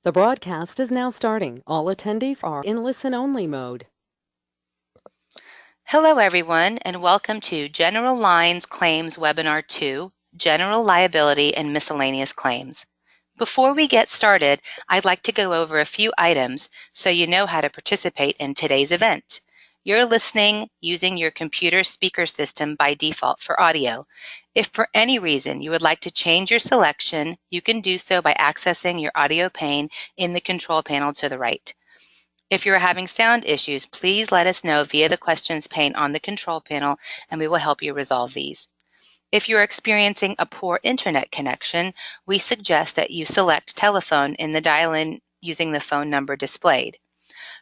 The broadcast is now starting. All attendees are in listen-only mode. Hello, everyone, and welcome to General Lines Claims Webinar 2, General Liability and Miscellaneous Claims. Before we get started, I'd like to go over a few items so you know how to participate in today's event. You're listening using your computer speaker system by default for audio. If for any reason you would like to change your selection, you can do so by accessing your audio pane in the control panel to the right. If you're having sound issues, please let us know via the questions pane on the control panel, and we will help you resolve these. If you're experiencing a poor internet connection, we suggest that you select telephone in the dial-in using the phone number displayed.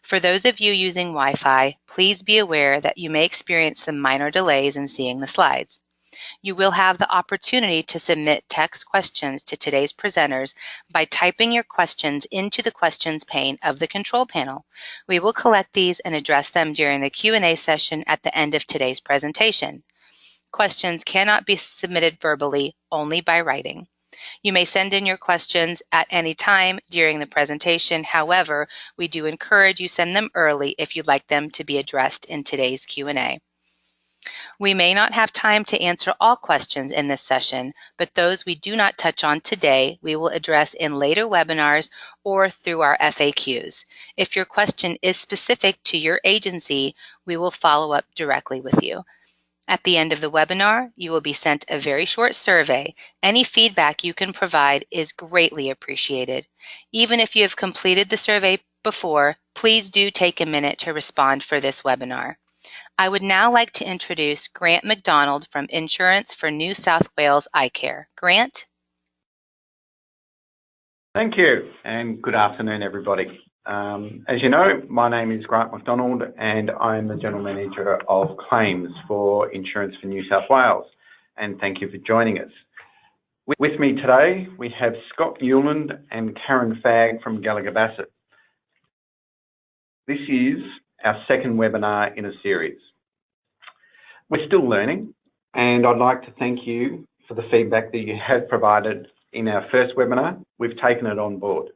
For those of you using Wi-Fi, please be aware that you may experience some minor delays in seeing the slides. You will have the opportunity to submit text questions to today's presenters by typing your questions into the questions pane of the control panel. We will collect these and address them during the Q&A session at the end of today's presentation. Questions cannot be submitted verbally, only by writing. You may send in your questions at any time during the presentation. However, we do encourage you send them early if you'd like them to be addressed in today's Q&A. We may not have time to answer all questions in this session, but those we do not touch on today, we will address in later webinars or through our FAQs. If your question is specific to your agency, we will follow up directly with you. At the end of the webinar, you will be sent a very short survey. Any feedback you can provide is greatly appreciated. Even if you have completed the survey before, please do take a minute to respond for this webinar. I would now like to introduce Grant McDonald from Insurance for New South Wales iCare. Grant? Thank you, and good afternoon, everybody. As you know, my name is Grant McDonald, and I'm the General Manager of Claims for Insurance for New South Wales, and thank you for joining us. With me today, we have Scott Newland and Karen Fagg from Gallagher Bassett. This is our second webinar in a series. We're still learning, and I'd like to thank you for the feedback that you have provided in our first webinar. We've taken it on board.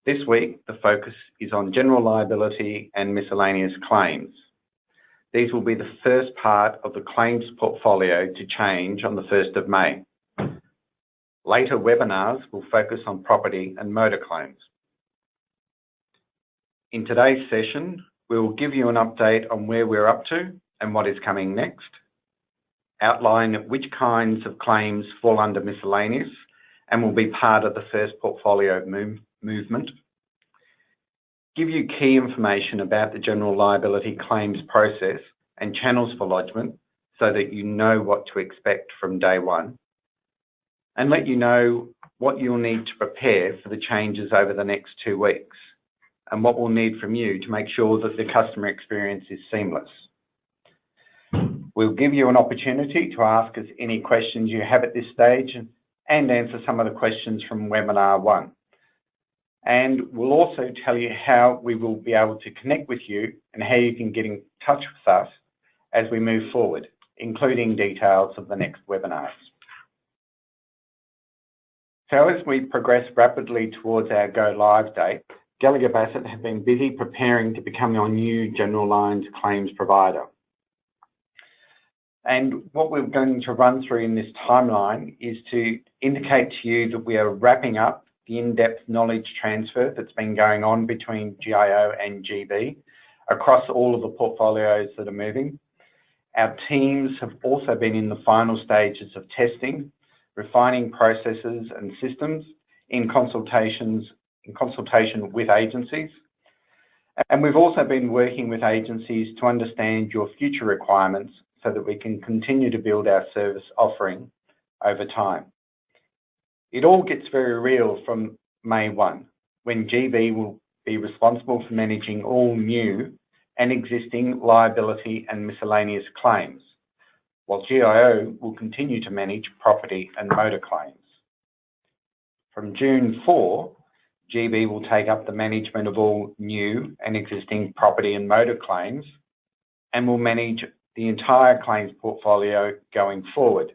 This week, the focus is on general liability and miscellaneous claims. These will be the first part of the claims portfolio to change on the 1st of May. Later webinars will focus on property and motor claims. In today's session, we will give you an update on where we're up to and what is coming next, outline which kinds of claims fall under miscellaneous and will be part of the first portfolio movement, give you key information about the general liability claims process and channels for lodgement so that you know what to expect from day one, and let you know what you'll need to prepare for the changes over the next 2 weeks and what we'll need from you to make sure that the customer experience is seamless. We'll give you an opportunity to ask us any questions you have at this stage and answer some of the questions from webinar 1. And we'll also tell you how we will be able to connect with you and how you can get in touch with us as we move forward, including details of the next webinars. So as we progress rapidly towards our go live date, Gallagher Bassett have been busy preparing to become your new general lines claims provider. And what we're going to run through in this timeline is to indicate to you that we are wrapping up the in-depth knowledge transfer that's been going on between GIO and GB across all of the portfolios that are moving. Our teams have also been in the final stages of testing, refining processes and systems in consultation with agencies. And we've also been working with agencies to understand your future requirements so that we can continue to build our service offering over time. It all gets very real from May 1, when GB will be responsible for managing all new and existing liability and miscellaneous claims, while GIO will continue to manage property and motor claims. From June 4, GB will take up the management of all new and existing property and motor claims and will manage the entire claims portfolio going forward.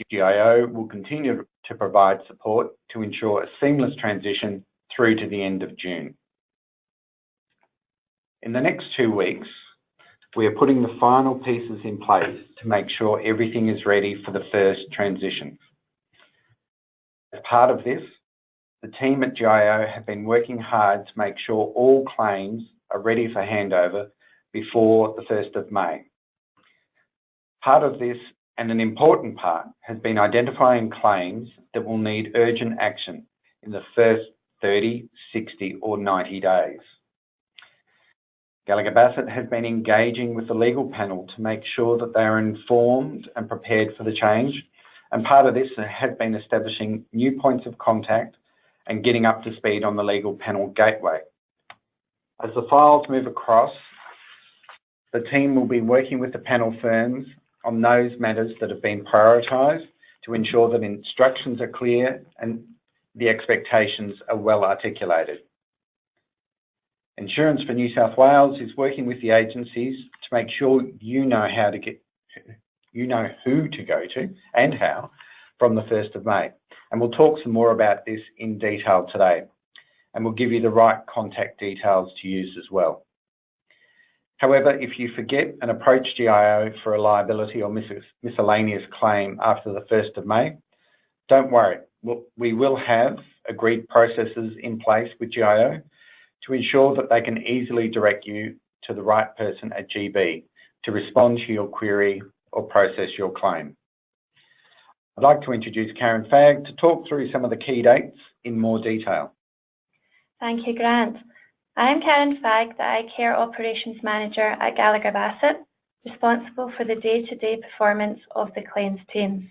GIO will continue to provide support to ensure a seamless transition through to the end of June. In the next 2 weeks, we are putting the final pieces in place to make sure everything is ready for the first transition. As part of this, the team at GIO have been working hard to make sure all claims are ready for handover before the 1st of May. Part of this, and an important part, has been identifying claims that will need urgent action in the first 30, 60 or 90 days. Gallagher Bassett has been engaging with the legal panel to make sure that they are informed and prepared for the change, and part of this has been establishing new points of contact and getting up to speed on the legal panel gateway. As the files move across, the team will be working with the panel firms on those matters that have been prioritised to ensure that instructions are clear and the expectations are well articulated. Insurance for New South Wales is working with the agencies to make sure you know who to go to and how from the 1st of May. And we'll talk some more about this in detail today. And we'll give you the right contact details to use as well. However, if you forget and approach GIO for a liability or miscellaneous claim after the 1st of May, don't worry. We will have agreed processes in place with GIO to ensure that they can easily direct you to the right person at GB to respond to your query or process your claim. I'd like to introduce Karen Fagg to talk through some of the key dates in more detail. Thank you, Grant. I am Karen Fagg, the Eye Care Operations Manager at Gallagher Bassett, responsible for the day-to-day performance of the claims teams.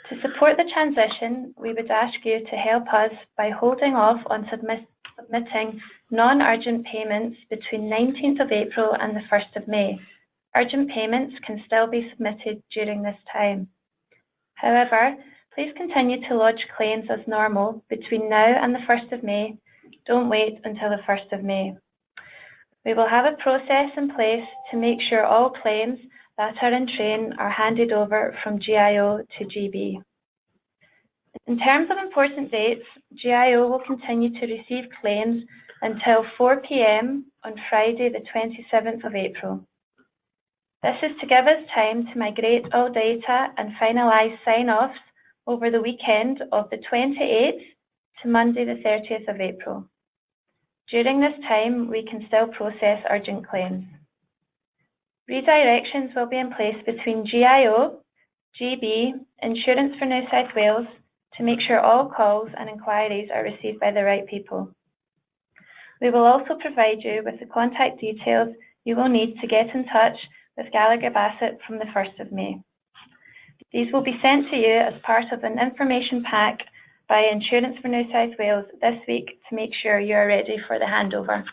To support the transition, we would ask you to help us by holding off on submitting non-urgent payments between 19th of April and the 1st of May. Urgent payments can still be submitted during this time. However, please continue to lodge claims as normal between now and the 1st of May. Don't wait until the 1st of May. We will have a process in place to make sure all claims that are in train are handed over from GIO to GB. In terms of important dates, GIO will continue to receive claims until 4 p.m. on Friday the 27th of April. This is to give us time to migrate all data and finalise sign-offs over the weekend of the 28th to Monday the 30th of April. During this time, we can still process urgent claims. Redirections will be in place between GIO, GB, Insurance for New South Wales to make sure all calls and inquiries are received by the right people. We will also provide you with the contact details you will need to get in touch with Gallagher Bassett from the 1st of May. These will be sent to you as part of an information pack by Insurance for New South Wales this week to make sure you are ready for the handover.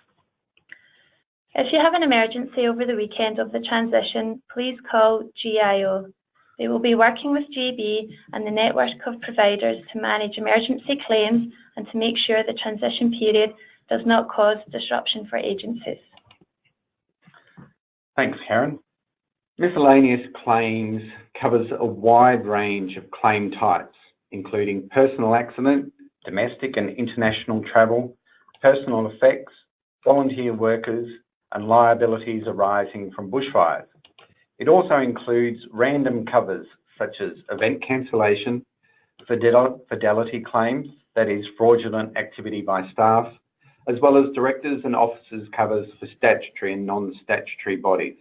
If you have an emergency over the weekend of the transition, please call GIO. They will be working with GB and the network of providers to manage emergency claims and to make sure the transition period does not cause disruption for agencies. Thanks, Karen. Miscellaneous claims covers a wide range of claim types, including personal accident, domestic and international travel, personal effects, volunteer workers, and liabilities arising from bushfires. It also includes random covers such as event cancellation, fidelity claims, that is fraudulent activity by staff, as well as directors and officers covers for statutory and non-statutory bodies.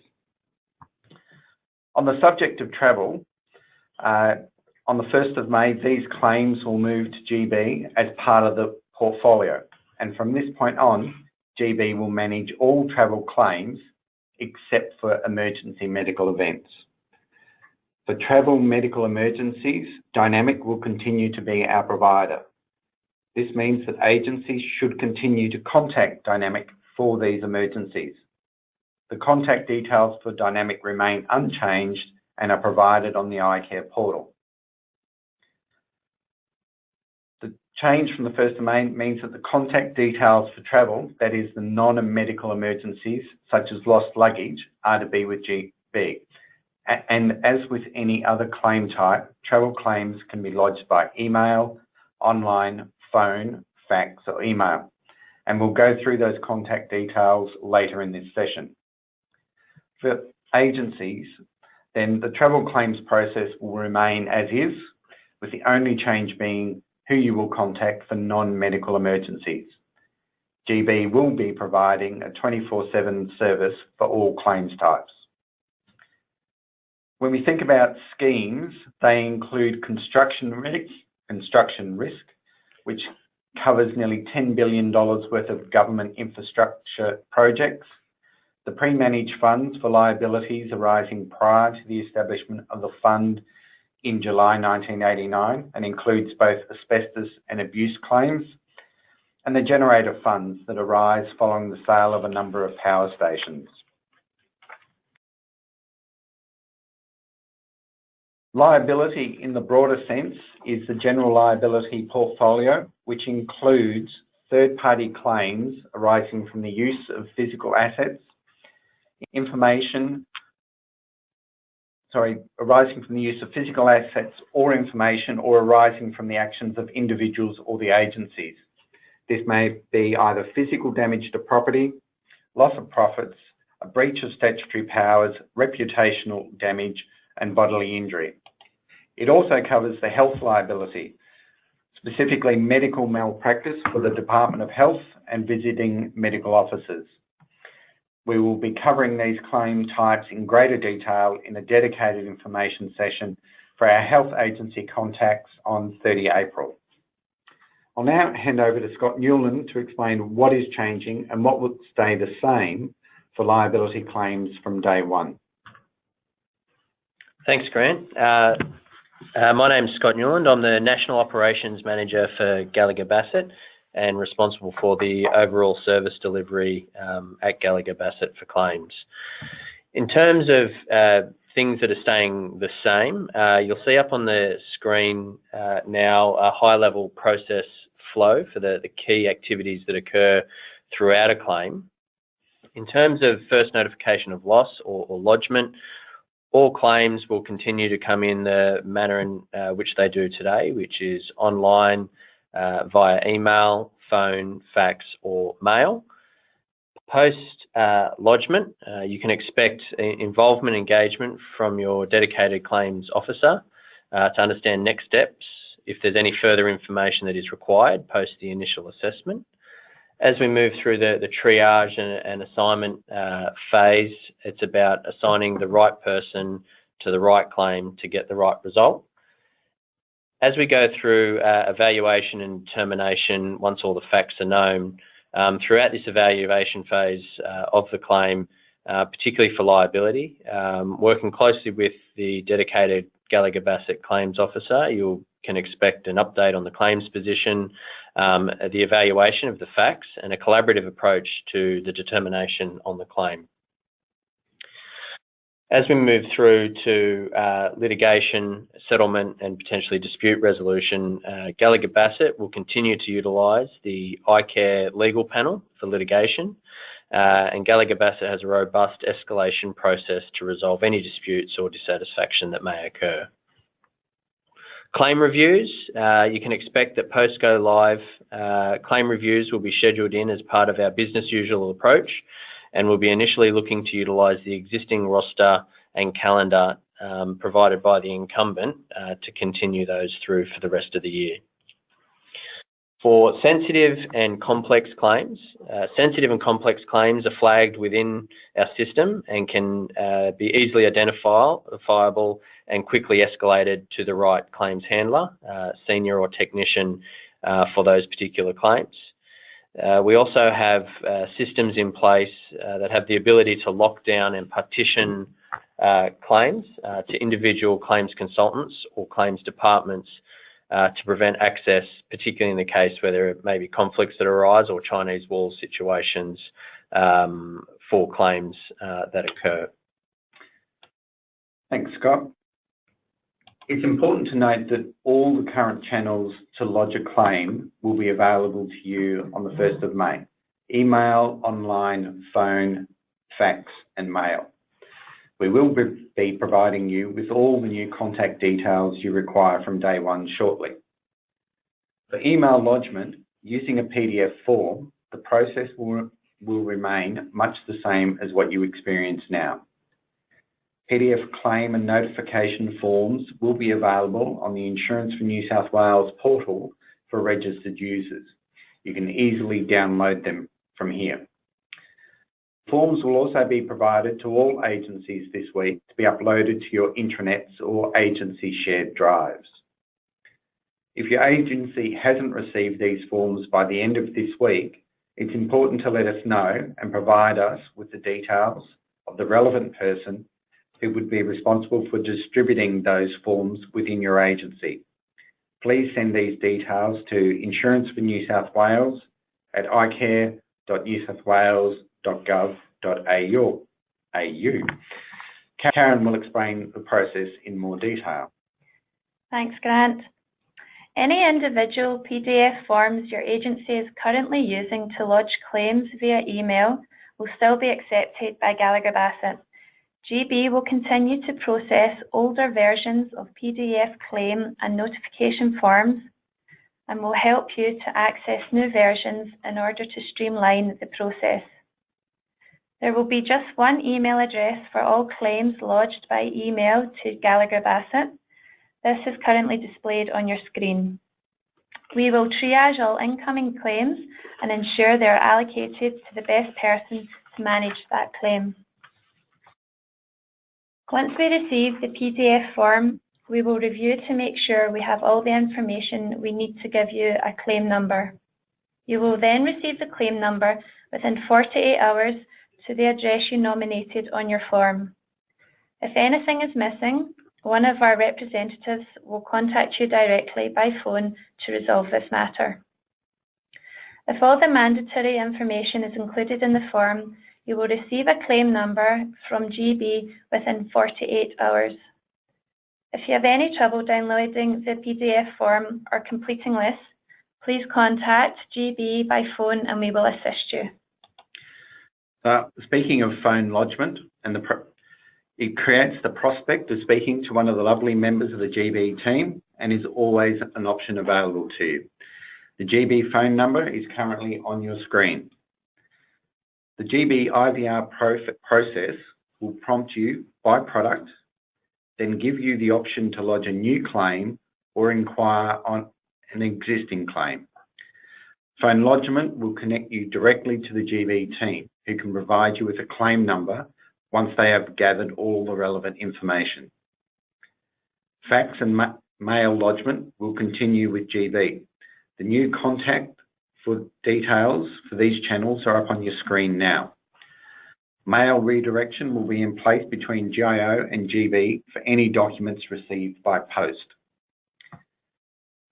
On the subject of travel, on the 1st of May, these claims will move to GB as part of the portfolio. And from this point on, GB will manage all travel claims except for emergency medical events. For travel medical emergencies, Dynamic will continue to be our provider. This means that agencies should continue to contact Dynamic for these emergencies. The contact details for Dynamic remain unchanged and are provided on the iCare portal. The change from the 1st of May means that the contact details for travel, that is the non-medical emergencies such as lost luggage, are to be with GB. And as with any other claim type, travel claims can be lodged by email, online, phone, fax, or email. And we'll go through those contact details later in this session. For agencies, then the travel claims process will remain as is, with the only change being who you will contact for non-medical emergencies. GB will be providing a 24/7 service for all claims types. When we think about schemes, they include construction risk, which covers nearly $10 billion worth of government infrastructure projects, the pre-managed funds for liabilities arising prior to the establishment of the fund in July 1989 and includes both asbestos and abuse claims, and the generator funds that arise following the sale of a number of power stations. Liability in the broader sense is the general liability portfolio, which includes third-party claims arising from the use of physical assets, arising from the use of physical assets or information, or arising from the actions of individuals or the agencies. This may be either physical damage to property, loss of profits, a breach of statutory powers, reputational damage, and bodily injury. It also covers the health liability, specifically medical malpractice for the Department of Health and visiting medical officers. We will be covering these claim types in greater detail in a dedicated information session for our health agency contacts on 30 April. I'll now hand over to Scott Newland to explain what is changing and what will stay the same for liability claims from day one. Thanks, Grant. My name is Scott Newland. I'm the National Operations Manager for Gallagher Bassett and responsible for the overall service delivery at Gallagher Bassett for claims. In terms of things that are staying the same, you'll see up on the screen now a high-level process flow for the key activities that occur throughout a claim. In terms of first notification of loss or lodgement, all claims will continue to come in the manner in which they do today, which is online, via email, phone, fax, or mail. Post lodgement, you can expect involvement and engagement from your dedicated claims officer to understand next steps if there's any further information that is required post the initial assessment. As we move through the triage and assignment phase, it's about assigning the right person to the right claim to get the right result. As we go through evaluation and determination, once all the facts are known, throughout this evaluation phase of the claim, particularly for liability, working closely with the dedicated Gallagher Bassett claims officer, you can expect an update on the claims position, the evaluation of the facts, and a collaborative approach to the determination on the claim. As we move through to litigation, settlement, and potentially dispute resolution, Gallagher Bassett will continue to utilise the iCare legal panel for litigation, and Gallagher Bassett has a robust escalation process to resolve any disputes or dissatisfaction that may occur. Claim reviews, you can expect that post-go live, claim reviews will be scheduled in as part of our business usual approach, and we'll be initially looking to utilise the existing roster and calendar provided by the incumbent to continue those through for the rest of the year. For sensitive and complex claims, are flagged within our system and can be easily identifiable and quickly escalated to the right claims handler, senior or technician for those particular claims. We also have systems in place that have the ability to lock down and partition claims to individual claims consultants or claims departments to prevent access, particularly in the case where there may be conflicts that arise or Chinese wall situations for claims that occur. Thanks, Scott. It's important to note that all the current channels to lodge a claim will be available to you on the 1st of May. Email, online, phone, fax, and mail. We will be providing you with all the new contact details you require from day one shortly. For email lodgement, using a PDF form, the process will remain much the same as what you experience now. PDF claim and notification forms will be available on the Insurance for New South Wales portal for registered users. You can easily download them from here. Forms will also be provided to all agencies this week to be uploaded to your intranets or agency shared drives. If your agency hasn't received these forms by the end of this week, it's important to let us know and provide us with the details of the relevant person who would be responsible for distributing those forms within your agency. Please send these details to Insurance for New South Wales at icare.newsouthwales.gov.au. Karen will explain the process in more detail. Thanks, Grant. Any individual PDF forms your agency is currently using to lodge claims via email will still be accepted by Gallagher Bassett. GB will continue to process older versions of PDF claim and notification forms and will help you to access new versions in order to streamline the process. There will be just one email address for all claims lodged by email to Gallagher Bassett. This is currently displayed on your screen. We will triage all incoming claims and ensure they are allocated to the best person to manage that claim. Once we receive the PDF form, we will review to make sure we have all the information we need to give you a claim number. You will then receive the claim number within 48 hours to the address you nominated on your form. If anything is missing, one of our representatives will contact you directly by phone to resolve this matter. If all the mandatory information is included in the form, you will receive a claim number from GB within 48 hours. If you have any trouble downloading the PDF form or completing this, please contact GB by phone and we will assist you. Speaking of phone lodgement, it creates the prospect of speaking to one of the lovely members of the GB team and is always an option available to you. The GB phone number is currently on your screen. The GB IVR process will prompt you by product, then give you the option to lodge a new claim or inquire on an existing claim. Phone lodgement will connect you directly to the GB team, who can provide you with a claim number once they have gathered all the relevant information. Fax and mail lodgement will continue with GB. The new contact for details for these channels are up on your screen now. Mail redirection will be in place between GIO and GB for any documents received by post.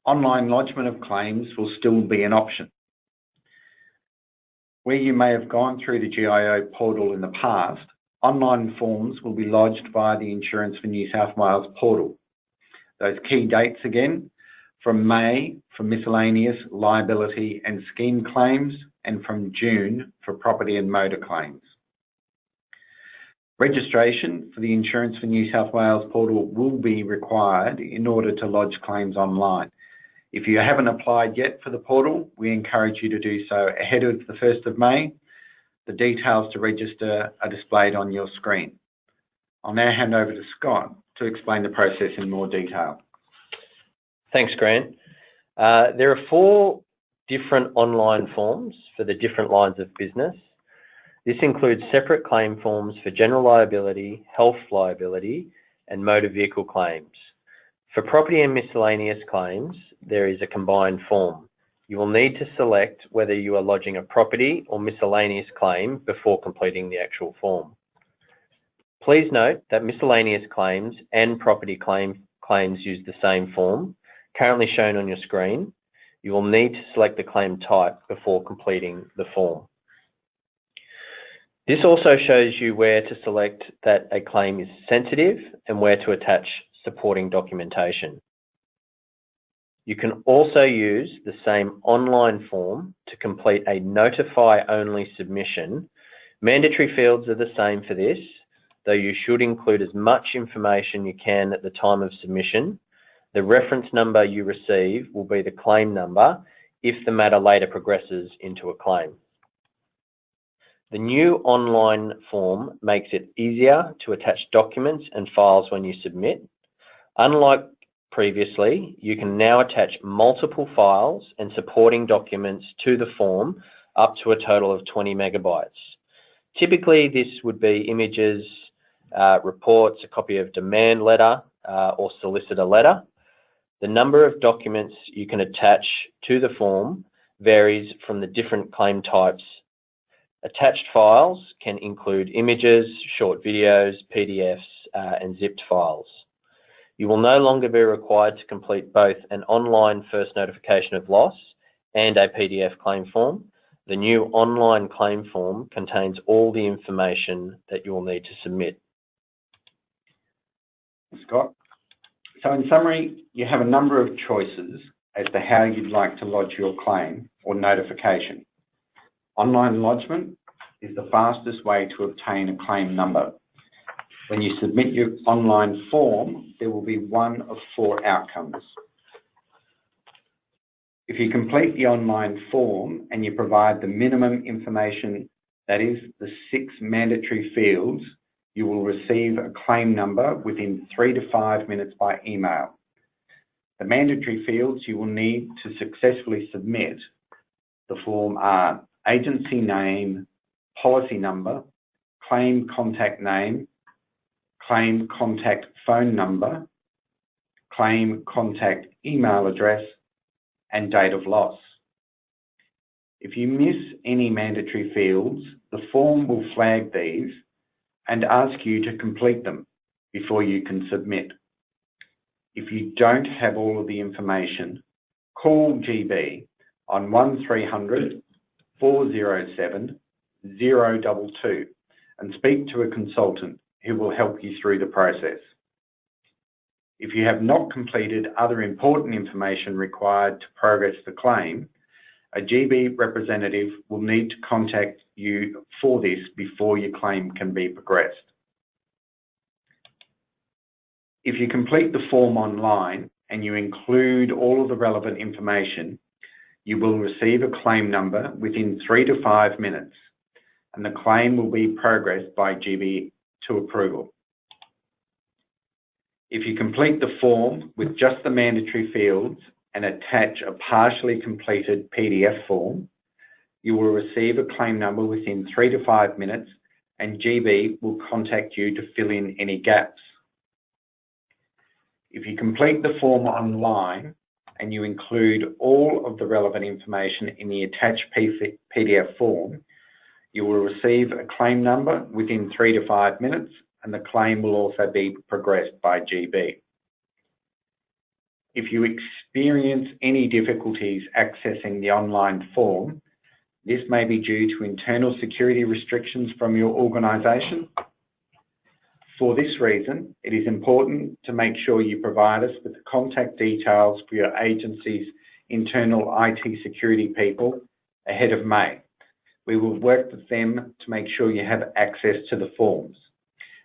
Online lodgement of claims will still be an option. Where you may have gone through the GIO portal in the past, online forms will be lodged via the Insurance for New South Wales portal. Those key dates again, from May for miscellaneous, liability and scheme claims, and from June for property and motor claims. Registration for the Insurance for New South Wales portal will be required in order to lodge claims online. If you haven't applied yet for the portal, we encourage you to do so ahead of the 1st of May. The details to register are displayed on your screen. I'll now hand over to Scott to explain the process in more detail. Thanks, Grant. There are 4 different online forms for the different lines of business. This includes separate claim forms for general liability, health liability, and motor vehicle claims. For property and miscellaneous claims, there is a combined form. You will need to select whether you are lodging a property or miscellaneous claim before completing the actual form. Please note that miscellaneous claims and property claims use the same form, currently shown on your screen. You will need to select the claim type before completing the form. This also shows you where to select that a claim is sensitive and where to attach supporting documentation. You can also use the same online form to complete a notify-only submission. Mandatory fields are the same for this, though you should include as much information you can at the time of submission. The reference number you receive will be the claim number if the matter later progresses into a claim. The new online form makes it easier to attach documents and files when you submit. Unlike previously, you can now attach multiple files and supporting documents to the form up to a total of 20 megabytes. Typically, this would be images, reports, a copy of demand letter, or solicitor letter. The number of documents you can attach to the form varies from the different claim types. Attached files can include images, short videos, PDFs, and zipped files. You will no longer be required to complete both an online first notification of loss and a PDF claim form. The new online claim form contains all the information that you will need to submit. Scott. So in summary, you have a number of choices as to how you'd like to lodge your claim or notification. Online lodgement is the fastest way to obtain a claim number. When you submit your online form, there will be one of 4 outcomes. If you complete the online form and you provide the minimum information, that is the 6 mandatory fields, you will receive a claim number within 3 to 5 minutes by email. The mandatory fields you will need to successfully submit the form are agency name, policy number, claim contact name, claim contact phone number, claim contact email address, and date of loss. If you miss any mandatory fields, the form will flag these and ask you to complete them before you can submit. If you don't have all of the information, call GB on 1300 407 022 and speak to a consultant who will help you through the process. If you have not completed other important information required to progress the claim, a GB representative will need to contact you for this before your claim can be progressed. If you complete the form online and you include all of the relevant information, you will receive a claim number within 3 to 5 minutes, and the claim will be progressed by GB to approval. If you complete the form with just the mandatory fields and attach a partially completed PDF form, you will receive a claim number within 3 to 5 minutes, and GB will contact you to fill in any gaps. If you complete the form online and you include all of the relevant information in the attached PDF form, you will receive a claim number within 3 to 5 minutes, and the claim will also be progressed by GB. If you experience any difficulties accessing the online form, this may be due to internal security restrictions from your organisation. For this reason, it is important to make sure you provide us with the contact details for your agency's internal IT security people ahead of May. We will work with them to make sure you have access to the forms.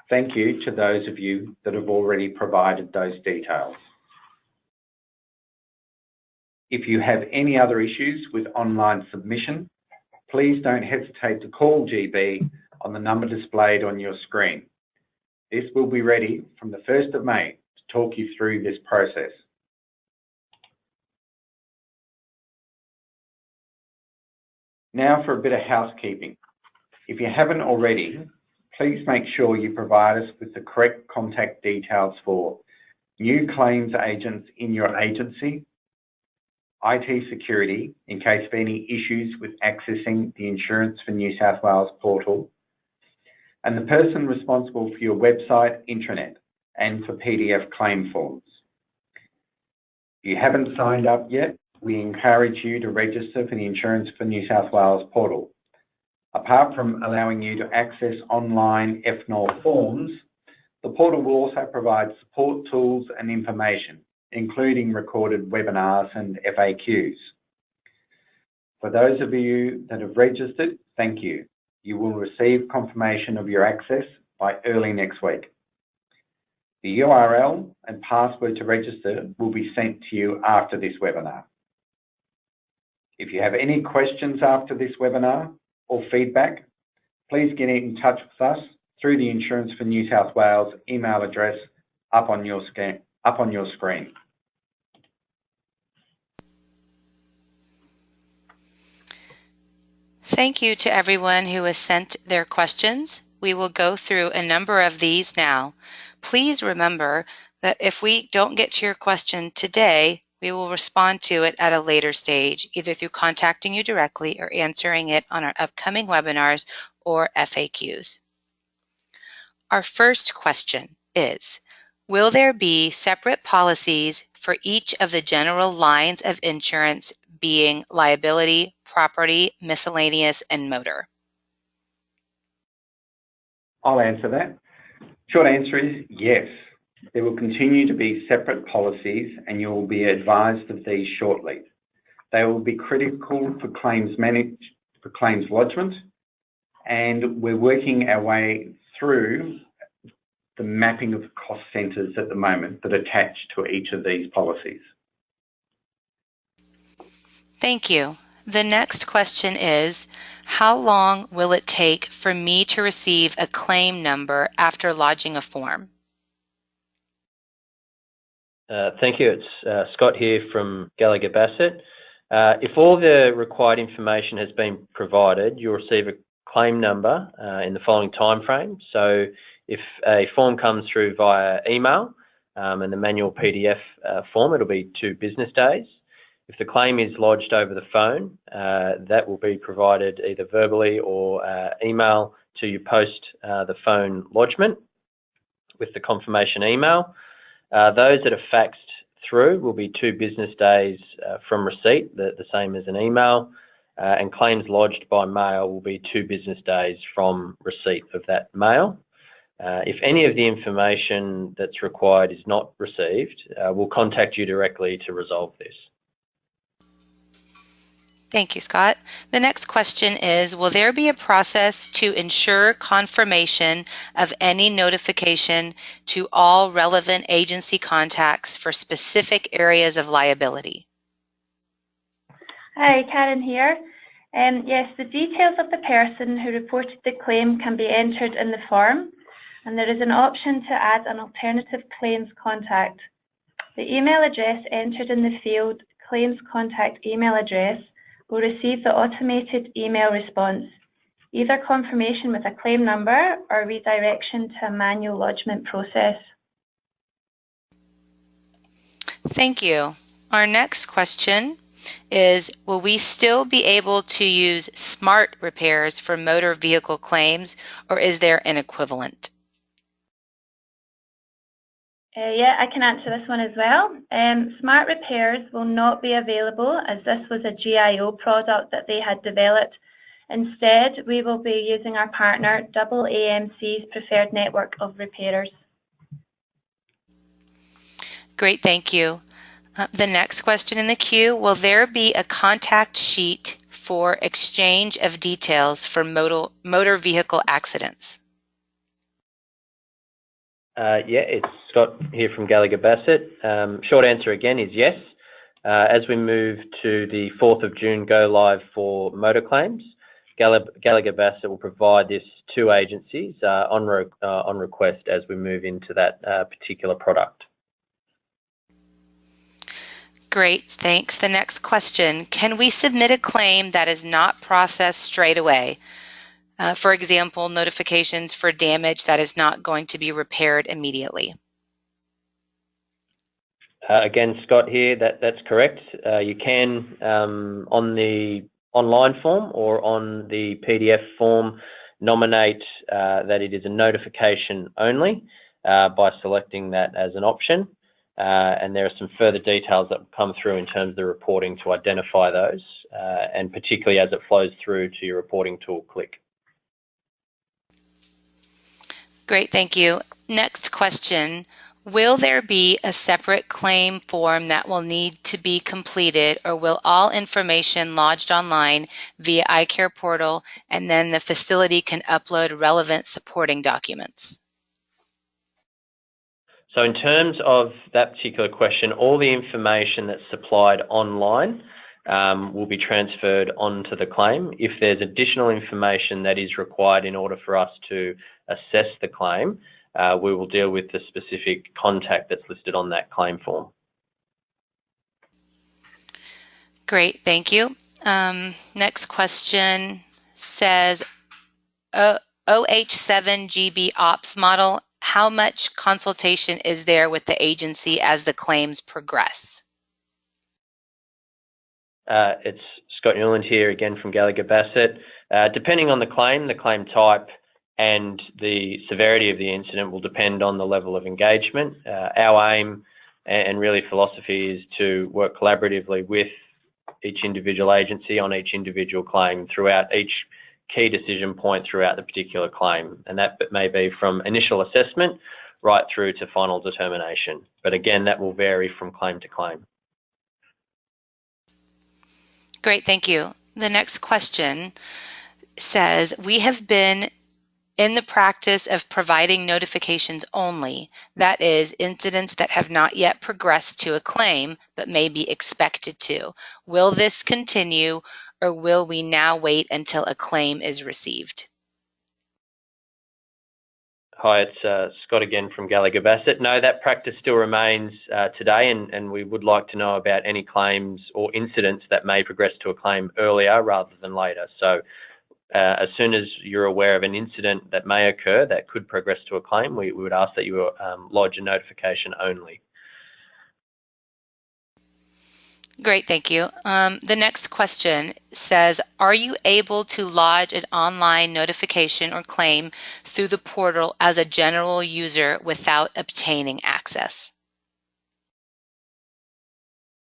Thank you to those of you that have already provided those details. If you have any other issues with online submission, please don't hesitate to call GB on the number displayed on your screen. This will be ready from the 1st of May to talk you through this process. Now for a bit of housekeeping. If you haven't already, please make sure you provide us with the correct contact details for new claims agents in your agency, IT security in case of any issues with accessing the Insurance for New South Wales portal, and the person responsible for your website intranet and for PDF claim forms. If you haven't signed up yet, we encourage you to register for the Insurance for New South Wales portal. Apart from allowing you to access online FNOL forms, the portal will also provide support tools and information, including recorded webinars and FAQs. For those of you that have registered, thank you. You will receive confirmation of your access by early next week. The URL and password to register will be sent to you after this webinar. If you have any questions after this webinar or feedback, please get in touch with us through the Insurance for New South Wales email address up on your screen. Thank you to everyone who has sent their questions. We will go through a number of these now. Please remember that if we don't get to your question today, we will respond to it at a later stage, either through contacting you directly or answering it on our upcoming webinars or FAQs. Our first question is, will there be separate policies for each of the general lines of insurance being liability, property, miscellaneous, and motor? I'll answer that. Short answer is yes. There will continue to be separate policies and you will be advised of these shortly. They will be critical for claims lodgement, and we're working our way through the mapping of the cost centres at the moment that attach to each of these policies. Thank you. The next question is, how long will it take for me to receive a claim number after lodging a form? Thank you. It's Scott here from Gallagher Bassett. If all the required information has been provided, you'll receive a claim number in the following time frame. So if a form comes through via email and the manual PDF form, it'll be 2 business days. If the claim is lodged over the phone, that will be provided either verbally or email to you post the phone lodgement with the confirmation email. Those that are faxed through will be 2 business days from receipt, the same as an email, and claims lodged by mail will be 2 business days from receipt of that mail. If any of the information that's required is not received, we'll contact you directly to resolve this. Thank you, Scott. The next question is, will there be a process to ensure confirmation of any notification to all relevant agency contacts for specific areas of liability? Hi, Karen here. Yes, the details of the person who reported the claim can be entered in the form, and there is an option to add an alternative claims contact. The email address entered in the field claims contact email address will receive the automated email response, either confirmation with a claim number or redirection to a manual lodgement process. Thank you. Our next question is, will we still be able to use smart repairs for motor vehicle claims, or is there an equivalent? Yeah, I can answer this one as well. Smart repairs will not be available as this was a GIO product that they had developed. Instead, we will be using our partner AAMC's preferred network of repairers. Great, thank you. The next question in the queue, will there be a contact sheet for exchange of details for motor vehicle accidents? Yeah, it's Scott here from Gallagher Bassett. Short answer again is yes. As we move to the 4th of June go live for motor claims, Gallagher Bassett will provide this to agencies on request as we move into that particular product. Great, thanks. The next question, can we submit a claim that is not processed straight away? For example, notifications for damage that is not going to be repaired immediately. Again, Scott here, that's correct. You can, on the online form or on the PDF form, nominate that it is a notification only by selecting that as an option. And there are some further details that come through in terms of the reporting to identify those, and particularly as it flows through to your reporting tool, Click. Great, thank you. Next question, Will there be a separate claim form that will need to be completed, or will all information lodged online via iCare portal and then the facility can upload relevant supporting documents? So in terms of that particular question, all the information that's supplied online will be transferred onto the claim. If there's additional information that is required in order for us to assess the claim, we will deal with the specific contact that's listed on that claim form. Great, thank you. Next question says, OH7GB ops model, how much consultation is there with the agency as the claims progress? It's Scott Newland here again from Gallagher Bassett. Depending on the claim type and the severity of the incident will depend on the level of engagement. Our aim and really philosophy is to work collaboratively with each individual agency on each individual claim throughout each key decision point throughout the particular claim. And that may be from initial assessment right through to final determination. But again, that will vary from claim to claim. Great, thank you. The next question says, we have been in the practice of providing notifications only, that is, incidents that have not yet progressed to a claim but may be expected to. Will this continue, or will we now wait until a claim is received? Hi, it's Scott again from Gallagher Bassett. No, that practice still remains today, and we would like to know about any claims or incidents that may progress to a claim earlier rather than later. So as soon as you're aware of an incident that may occur that could progress to a claim, we would ask that you lodge a notification only. Great, thank you. The next question says, are you able to lodge an online notification or claim through the portal as a general user without obtaining access?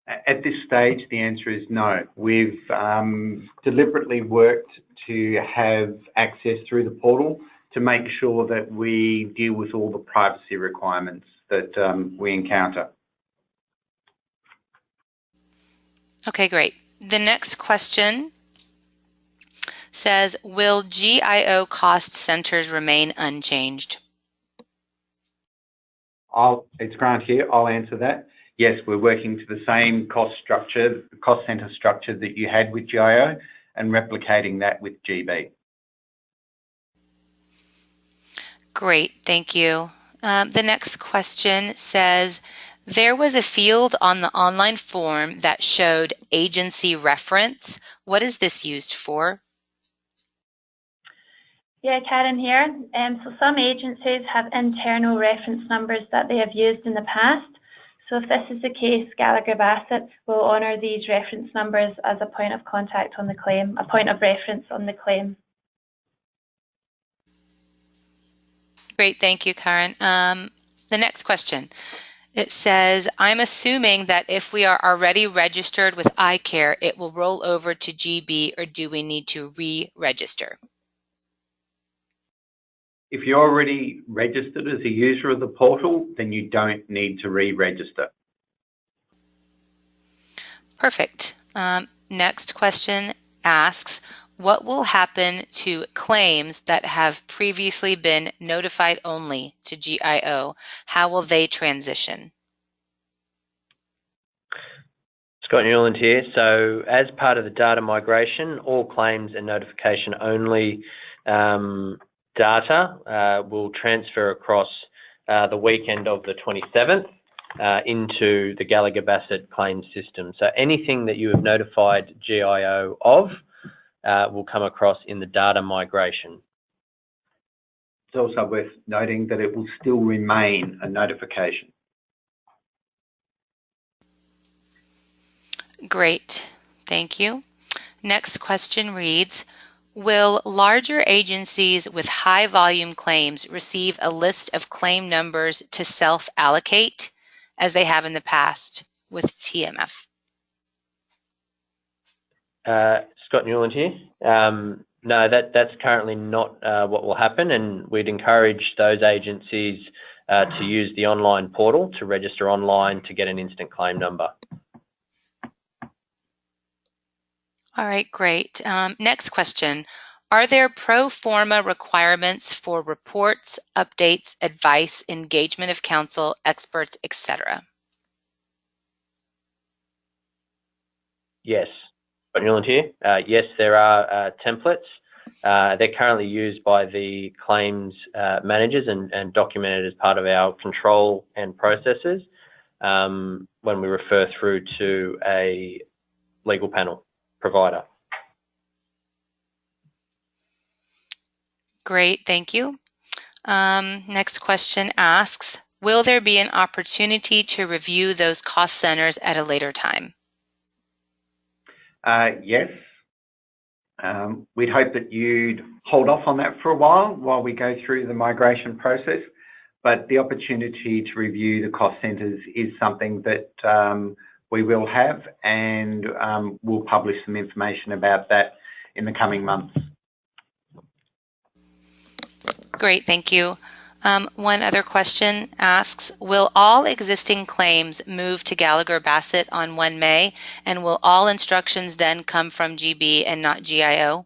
At this stage, the answer is no. We've deliberately worked to have access through the portal to make sure that we deal with all the privacy requirements that we encounter. Okay, great. The next question says, will GIO cost centers remain unchanged? It's Grant here. I'll answer that. Yes, we're working to the same cost center structure that you had with GIO and replicating that with GB. Great, thank you. The next question says, there was a field on the online form that showed agency reference. What is this used for? Yeah, Karen here. So some agencies have internal reference numbers that they have used in the past. So if this is the case, Gallagher Bassett will honour these reference numbers as a point of contact on the claim, a point of reference on the claim. Great, thank you, Karen. The next question. It says, I'm assuming that if we are already registered with iCare, it will roll over to GB, or do we need to re-register? If you're already registered as a user of the portal, then you don't need to re-register. Perfect. Next question asks, what will happen to claims that have previously been notified only to GIO? How will they transition? Scott Newland here. So as part of the data migration, all claims and notification only data will transfer across the weekend of the 27th into the Gallagher Bassett claims system. So anything that you have notified GIO of will come across in the data migration. It's also worth noting that it will still remain a notification. Great, thank you. Next question reads, will larger agencies with high volume claims receive a list of claim numbers to self-allocate as they have in the past with TMF? Scott Newland here. No, that's currently not what will happen, and we'd encourage those agencies to use the online portal to register online to get an instant claim number. All right, great. Next question. Are there pro forma requirements for reports, updates, advice, engagement of counsel, experts, etc.? Yes. Scott Newland here. Yes, there are templates. They're currently used by the claims managers and documented as part of our control and processes when we refer through to a legal panel provider. Great, thank you. Next question asks, will there be an opportunity to review those cost centers at a later time? Yes. We'd hope that you'd hold off on that for a while we go through the migration process, but the opportunity to review the cost centres is something that we will have, and we'll publish some information about that in the coming months. Great, thank you. One other question asks, will all existing claims move to Gallagher Bassett on 1 May, and will all instructions then come from GB and not GIO?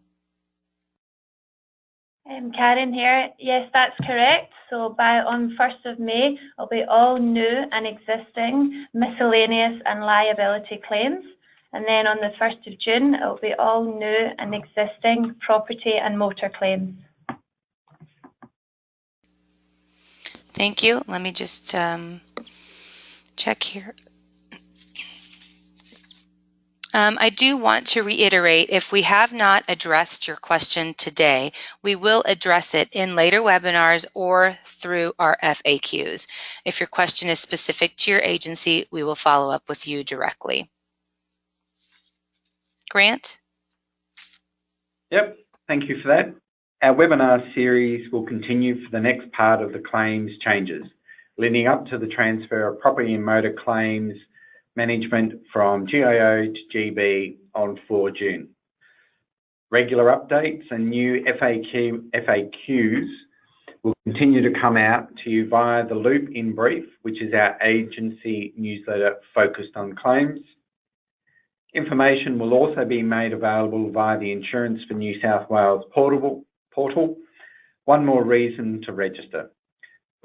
Karen here. Yes, that's correct. So on 1st of May, it'll be all new and existing miscellaneous and liability claims. And then on the 1st of June, it'll be all new and existing property and motor claims. Thank you. Let me just check here. I do want to reiterate, if we have not addressed your question today, we will address it in later webinars or through our FAQs. If your question is specific to your agency, we will follow up with you directly. Grant? Yep, thank you for that. Our webinar series will continue for the next part of the claims changes, leading up to the transfer of property and motor claims management from GIO to GB on 4 June. Regular updates and new FAQs will continue to come out to you via the Loop in Brief, which is our agency newsletter focused on claims. Information will also be made available via the Insurance for New South Wales portal. One more reason to register.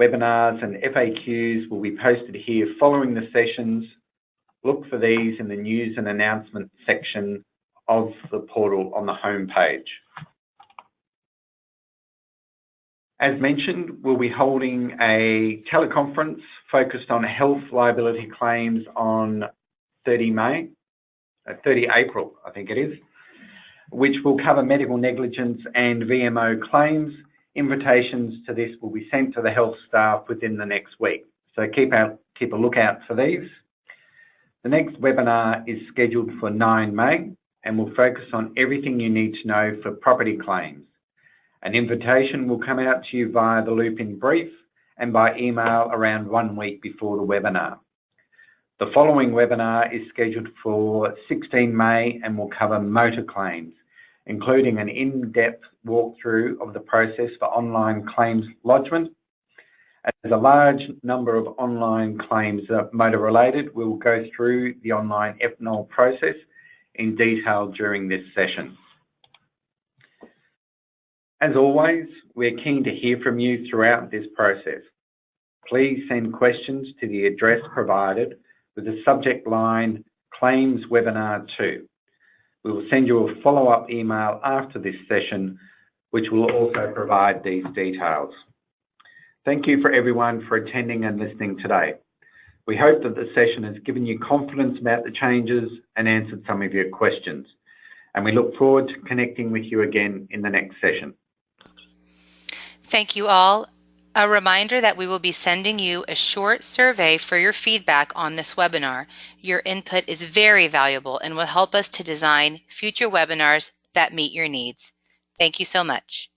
Webinars and FAQs will be posted here following the sessions. Look for these in the news and announcement section of the portal on the home page. As mentioned, we'll be holding a teleconference focused on health liability claims on 30 April, I think it is, which will cover medical negligence and VMO claims. Invitations to this will be sent to the health staff within the next week. So keep a lookout for these. The next webinar is scheduled for 9 May and will focus on everything you need to know for property claims. An invitation will come out to you via the Loop in Brief and by email around 1 week before the webinar. The following webinar is scheduled for 16 May and will cover motor claims, including an in-depth walkthrough of the process for online claims lodgement. As a large number of online claims are motor-related, we'll go through the online FNOL process in detail during this session. As always, we're keen to hear from you throughout this process. Please send questions to the address provided with the subject line Claims Webinar 2. We will send you a follow-up email after this session, which will also provide these details. Thank you for everyone for attending and listening today. We hope that the session has given you confidence about the changes and answered some of your questions. And we look forward to connecting with you again in the next session. Thank you all. A reminder that we will be sending you a short survey for your feedback on this webinar. Your input is very valuable and will help us to design future webinars that meet your needs. Thank you so much.